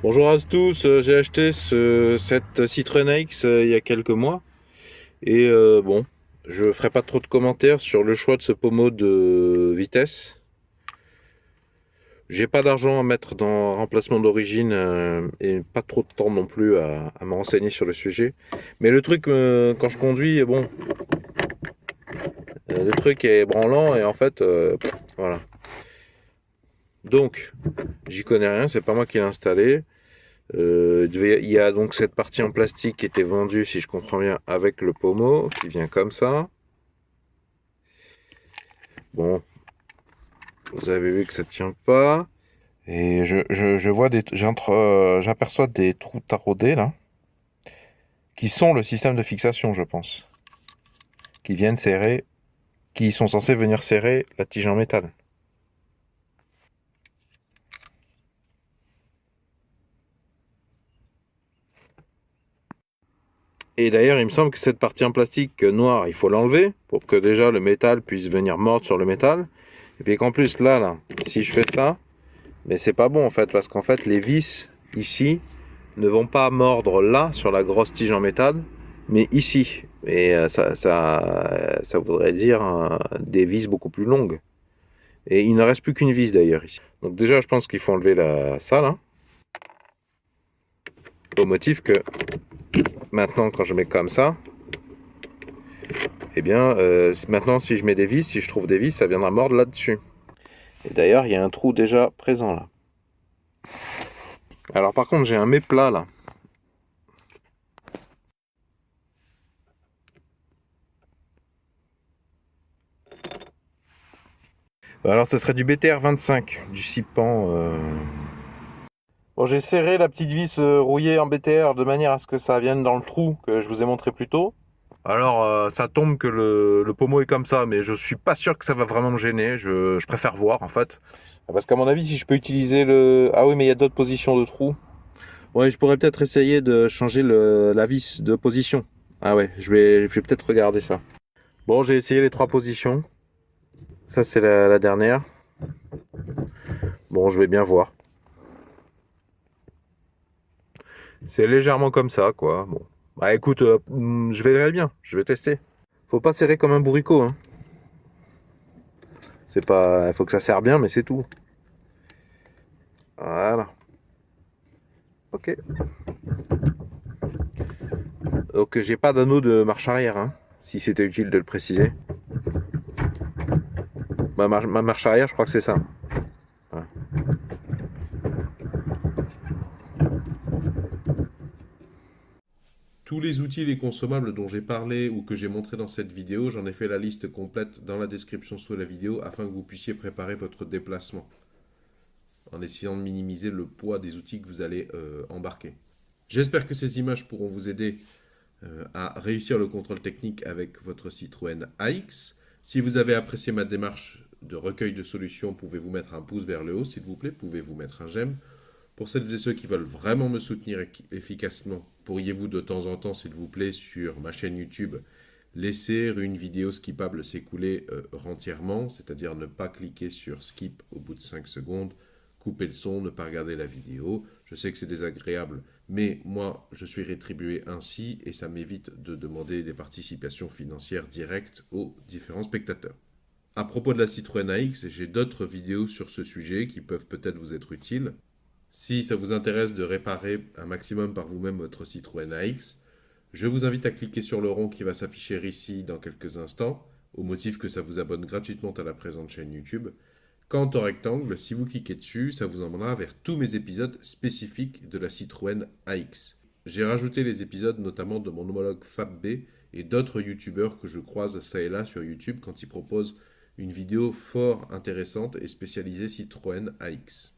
Bonjour à tous, j'ai acheté cette Citroën AX il y a quelques mois et bon, je ferai pas trop de commentaires sur le choix de ce pommeau de vitesse. J'ai pas d'argent à mettre dans un remplacement d'origine et pas trop de temps non plus à me renseigner sur le sujet. Mais le truc, quand je conduis, bon, le truc est branlant et en fait, voilà. Donc, j'y connais rien, c'est pas moi qui l'ai installé. Il y a donc cette partie en plastique qui était vendue, si je comprends bien, avec le pommeau, qui vient comme ça. Bon, vous avez vu que ça ne tient pas. Et je vois j'aperçois des trous taraudés là, qui sont le système de fixation, je pense, qui viennent serrer, qui sont censés venir serrer la tige en métal. Et d'ailleurs, il me semble que cette partie en plastique noire, il faut l'enlever pour que déjà le métal puisse venir mordre sur le métal. Et puis qu'en plus, là, si je fais ça, mais c'est pas bon en fait, parce qu'en fait, les vis ici ne vont pas mordre là sur la grosse tige en métal, mais ici. Et ça voudrait dire des vis beaucoup plus longues. Et il ne reste plus qu'une vis d'ailleurs ici. Donc déjà, je pense qu'il faut enlever ça là, au motif que maintenant, quand je mets comme ça, eh bien, maintenant, si je mets des vis, si je trouve des vis, ça viendra mordre là-dessus. Et d'ailleurs, il y a un trou déjà présent là. Alors par contre, j'ai un méplat là. Alors ce serait du BTR 25, du 6 pans. Bon, j'ai serré la petite vis rouillée en BTR de manière à ce que ça vienne dans le trou que je vous ai montré plus tôt. Alors ça tombe que le pommeau est comme ça, mais je suis pas sûr que ça va vraiment me gêner. Je préfère voir en fait. Parce qu'à mon avis, si je peux utiliser le... Ah oui, mais il y a d'autres positions de trou. Ouais, je pourrais peut-être essayer de changer la vis de position. Ah ouais, je vais peut-être regarder ça. Bon, j'ai essayé les trois positions. Ça, c'est la dernière. Bon, je vais bien voir. C'est légèrement comme ça, quoi. Bon. Bah écoute, je verrai bien. Je vais tester. Faut pas serrer comme un bourricot, hein. C'est pas... Il faut que ça serre bien, mais c'est tout. Voilà. Ok. Donc j'ai pas d'anneau de marche arrière, hein, si c'était utile de le préciser. Ma marche arrière, je crois que c'est ça. Voilà. Tous les outils et les consommables dont j'ai parlé ou que j'ai montré dans cette vidéo, j'en ai fait la liste complète dans la description sous la vidéo afin que vous puissiez préparer votre déplacement en essayant de minimiser le poids des outils que vous allez embarquer. J'espère que ces images pourront vous aider à réussir le contrôle technique avec votre Citroën AX. Si vous avez apprécié ma démarche de recueil de solutions, pouvez-vous mettre un pouce vers le haut, s'il vous plaît, pouvez-vous mettre un j'aime. Pour celles et ceux qui veulent vraiment me soutenir efficacement, pourriez-vous de temps en temps, s'il vous plaît, sur ma chaîne YouTube, laisser une vidéo skippable s'écouler entièrement, c'est-à-dire ne pas cliquer sur skip au bout de 5 secondes, couper le son, ne pas regarder la vidéo. Je sais que c'est désagréable, mais moi, je suis rétribué ainsi et ça m'évite de demander des participations financières directes aux différents spectateurs. À propos de la Citroën AX, j'ai d'autres vidéos sur ce sujet qui peuvent peut-être vous être utiles. Si ça vous intéresse de réparer un maximum par vous-même votre Citroën AX, je vous invite à cliquer sur le rond qui va s'afficher ici dans quelques instants, au motif que ça vous abonne gratuitement à la présente chaîne YouTube. Quant au rectangle, si vous cliquez dessus, ça vous emmènera vers tous mes épisodes spécifiques de la Citroën AX. J'ai rajouté les épisodes notamment de mon homologue FabB et d'autres youtubeurs que je croise ça et là sur YouTube quand ils proposent une vidéo fort intéressante et spécialisée Citroën AX.